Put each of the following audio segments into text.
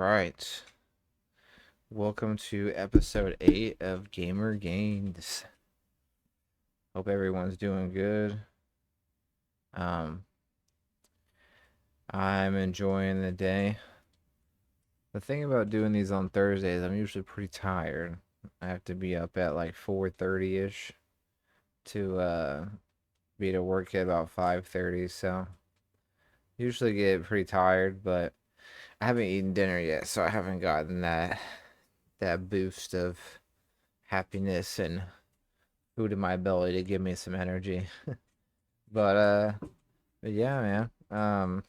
right. Welcome to episode 8 of Gamer Gains. Hope everyone's doing good. Um, I'm enjoying the day. The thing about doing these on Thursdays, I'm usually pretty tired. I have to be up at like 4:30ish to be to work at about 5:30, so usually get pretty tired, but I haven't eaten dinner yet, so I haven't gotten that boost of happiness and food in my belly to give me some energy. But but yeah, man.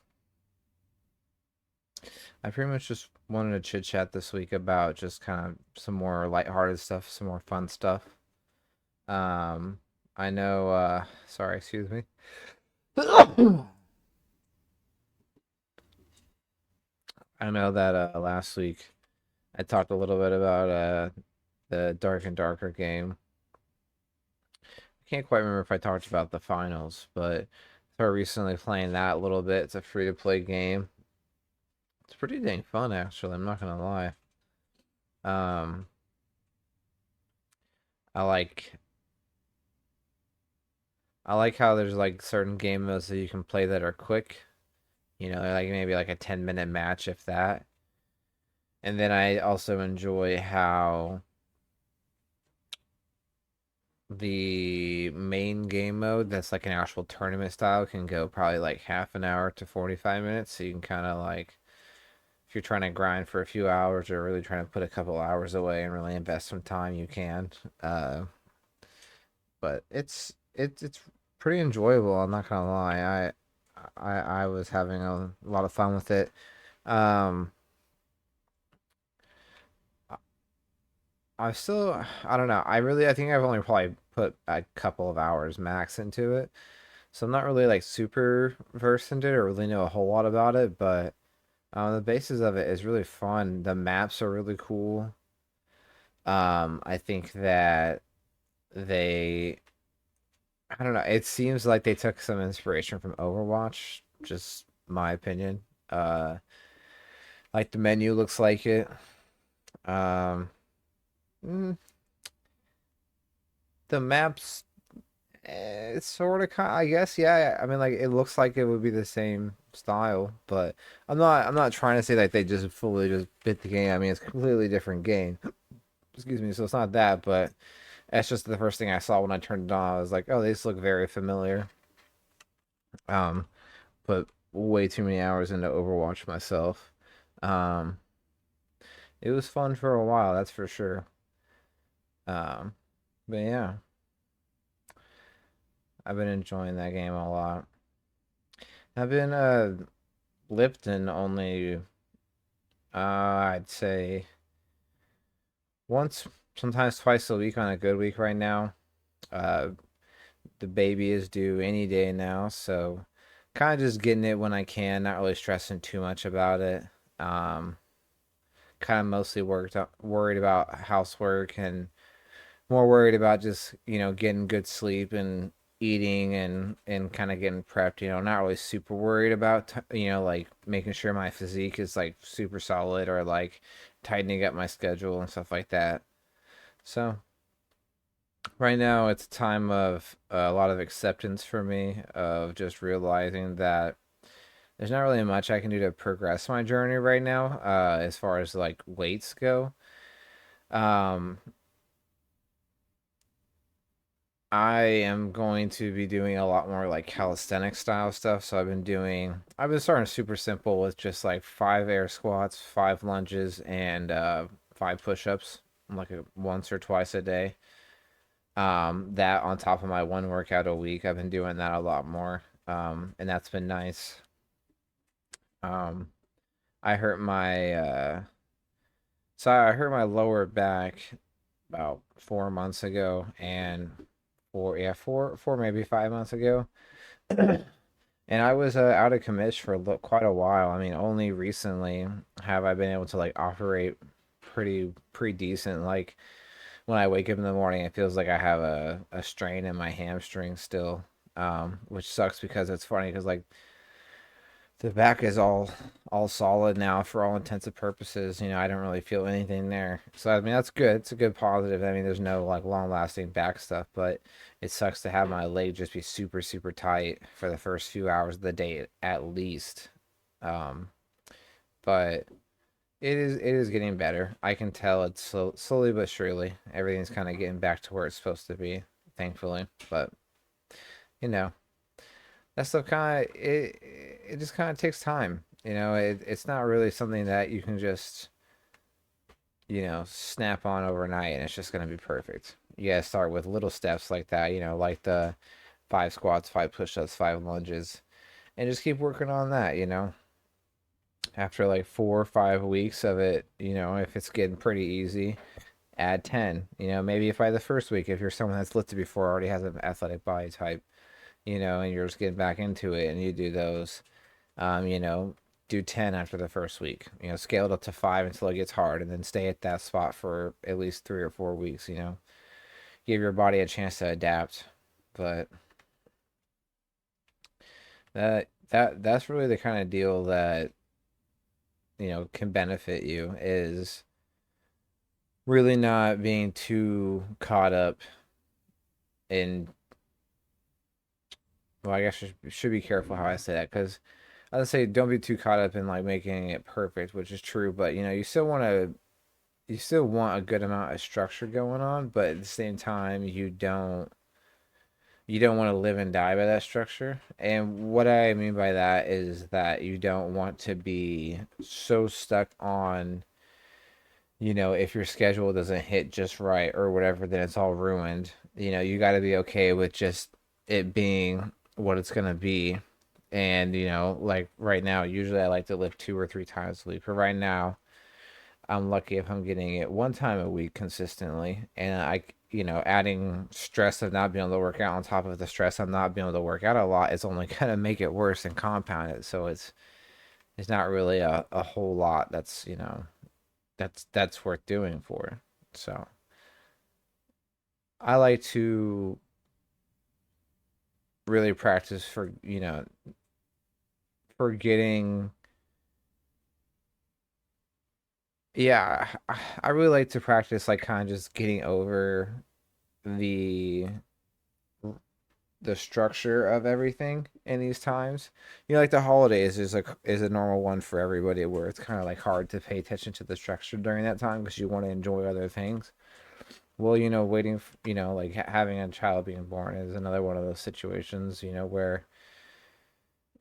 I pretty much just wanted to chit chat this week about just kind of some more lighthearted stuff, some more fun stuff. Um, I know. Sorry, excuse me. I know that last week I talked a little bit about the Dark and Darker game. I can't quite remember if I talked about the finals, but I started recently playing that a little bit. It's a free to play game. It's pretty dang fun, actually. I'm not gonna lie. Um, I like I like how there's like certain game modes that you can play that are quick. Like maybe like a 10-minute match, if that. And then I also enjoy how the main game mode that's like an actual tournament style can go probably like half an hour to 45 minutes. So you can kind of like, if you're trying to grind for a few hours or really trying to put a couple hours away and really invest some time, you can. But it's pretty enjoyable. I'm not gonna lie. I was having a lot of fun with it. Um, I don't know. I think I've only probably put a couple of hours max into it, so I'm not really like super versed into it or really know a whole lot about it. But the basis of it is really fun. The maps are really cool. I think that they I don't know. It seems like they took some inspiration from Overwatch, just my opinion. Uh, like the menu looks like it. Um, mm, the maps, it's sort of kind. I guess, yeah. I mean, like it looks like it would be the same style, but I'm not trying to say like they just fully just bit the game. I mean, it's a completely different game. Excuse me. So it's not that, but that's just the first thing I saw when I turned it on. I was like, oh, these look very familiar. Um, put way too many hours into Overwatch myself. Um, it was fun for a while, that's for sure. Um, but yeah, I've been enjoying that game a lot. I've been Lipton only I'd say once, sometimes twice a week on a good week right now. Uh, the baby is due any day now, so kind of just getting it when I can, not really stressing too much about it. Um, kind of mostly worried about housework and more worried about just getting good sleep and eating and kind of getting prepped. Not really super worried about like making sure my physique is like super solid or like tightening up my schedule and stuff like that. So right now it's a time of a lot of acceptance for me of just realizing that there's not really much I can do to progress my journey right now, as far as like weights go. Um, I am going to be doing a lot more like calisthenic style stuff. So I've been starting super simple with just like 5 air squats, 5 lunges, and 5 push-ups, like once or twice a day. That on top of my one workout a week. I've been doing that a lot more. And that's been nice. Um, I hurt my I hurt my lower back about 4 months ago, and four maybe 5 months ago. And I was out of commission for quite a while. I mean, only recently have I been able to like operate pretty decent. Like when I wake up in the morning, it feels like I have a strain in my hamstring still, which sucks because it's funny because like The back is all solid now for all intents and purposes. I don't really feel anything there. So I mean that's good. It's a good positive. I mean there's no like long lasting back stuff, but it sucks to have my leg just be super super tight for the first few hours of the day at least. Um, but it is getting better. I can tell it's slowly but surely. Everything's kind of getting back to where it's supposed to be, thankfully. But you know, that stuff kind of it just kind of takes time. It's not really something that you can just snap on overnight and it's just gonna be perfect. You gotta start with little steps like that. Like the 5 squats, 5 push-ups, 5 lunges, and just keep working on that. After like 4 or 5 weeks of it, if it's getting pretty easy, add 10. Maybe if by the first week, if you're someone that's lifted before, already has an athletic body type, and you're just getting back into it and you do those, um, you know, do 10 after the first week, scale it up to 5 until it gets hard and then stay at that spot for at least 3 or 4 weeks, give your body a chance to adapt. But that's really the kind of deal that, can benefit you is really not being too caught up in, well, I guess I should be careful how I say that because I would say don't be too caught up in like making it perfect, which is true, but you still want a good amount of structure going on, but at the same time you don't want to live and die by that structure. And what I mean by that is that you don't want to be so stuck on, if your schedule doesn't hit just right or whatever, then it's all ruined. You got to be okay with just it being what it's going to be. And, like right now, usually I like to lift 2 or 3 times a week. But right now, I'm lucky if I'm getting it 1 time a week consistently. And adding stress of not being able to work out on top of the stress of not being able to work out a lot is only going to make it worse and compound it. So it's not really a whole lot that's worth doing for. So I like to really practice for getting, yeah, I really like to practice like kind of just getting over the the structure of everything in these times. Like the holidays is a normal one for everybody where it's kind of like hard to pay attention to the structure during that time because you want to enjoy other things. Well, waiting, like having a child being born is another one of those situations, where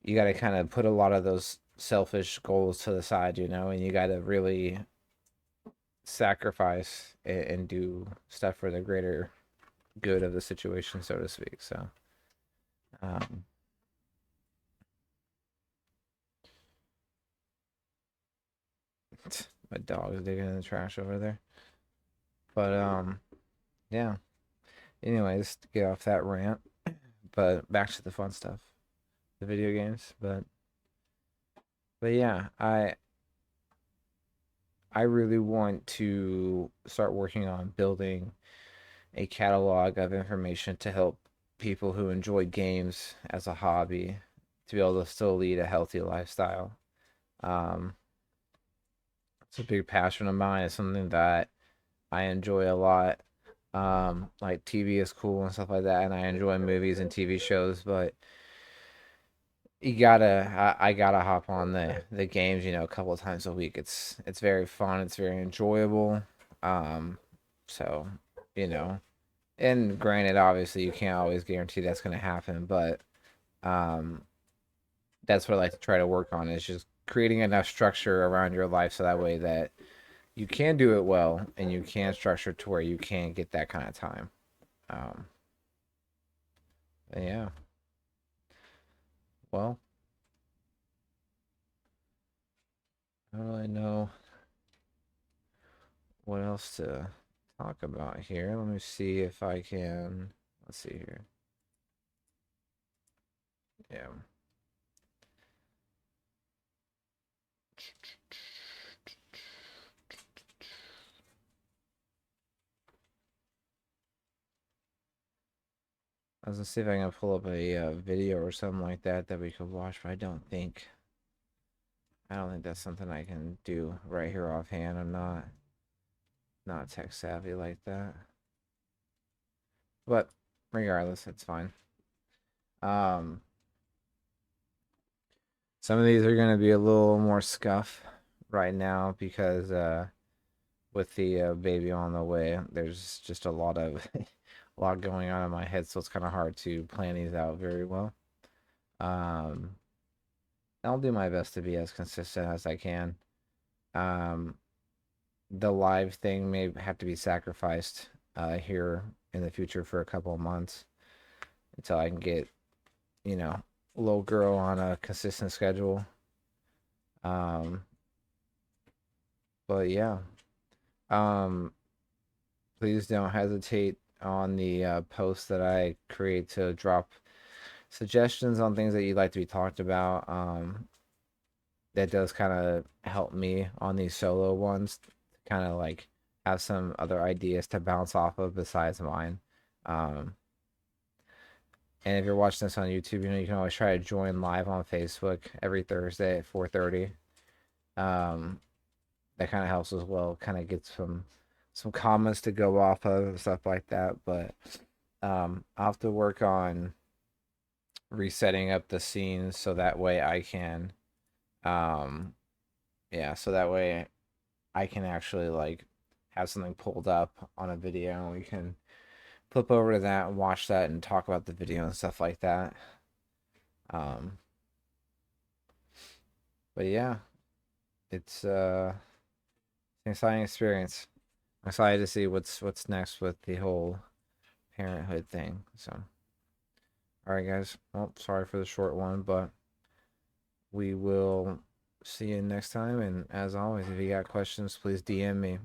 you got to kind of put a lot of those selfish goals to the side, and you got to really sacrifice and do stuff for the greater good of the situation, so to speak. So, um, my dog is digging in the trash over there. But yeah. Anyways, to get off that rant, but back to the fun stuff, the video games. But yeah, I really want to start working on building a catalog of information to help people who enjoy games as a hobby to be able to still lead a healthy lifestyle. Um, it's a big passion of mine. It's something that I enjoy a lot. Like TV is cool and stuff like that, and I enjoy movies and TV shows, but I gotta hop on the games, a couple of times a week. It's very fun, it's very enjoyable. Um, so, you know, and granted, obviously you can't always guarantee that's gonna happen, but um that's what I like to try to work on is just creating enough structure around your life so that way that you can do it well and you can structure to where you can get that kind of time. Um, yeah. Well, I don't really know what else to talk about here. Let me see if I can. Let's see here. Yeah. I was gonna see if I can pull up a video or something like that that we could watch, but I don't think. I don't think that's something I can do right here offhand. I'm not tech savvy like that. But regardless, it's fine. Um, some of these are gonna be a little more scuff right now because with the baby on the way, there's just a lot of a lot going on in my head, so it's kind of hard to plan these out very well. Um, I'll do my best to be as consistent as I can. Um, the live thing may have to be sacrificed here in the future for a couple of months until I can get, little girl on a consistent schedule. Um, but yeah, um, please don't hesitate on the post that I create to drop suggestions on things that you'd like to be talked about. That does kind of help me on these solo ones, kind of like have some other ideas to bounce off of besides mine. Um, and if you're watching this on YouTube, you can always try to join live on Facebook every Thursday at 4:30. Um, that kind of helps as well. Kind of get some comments to go off of and stuff like that. But I'll have to work on resetting up the scenes so that way I can um yeah, so that way I can actually like have something pulled up on a video and we can flip over to that and watch that and talk about the video and stuff like that. Um but yeah, it's an exciting experience. I'm excited to see what's next with the whole parenthood thing. So all right guys. Well, sorry for the short one, but we will see you next time. And as always, if you got questions, please DM me.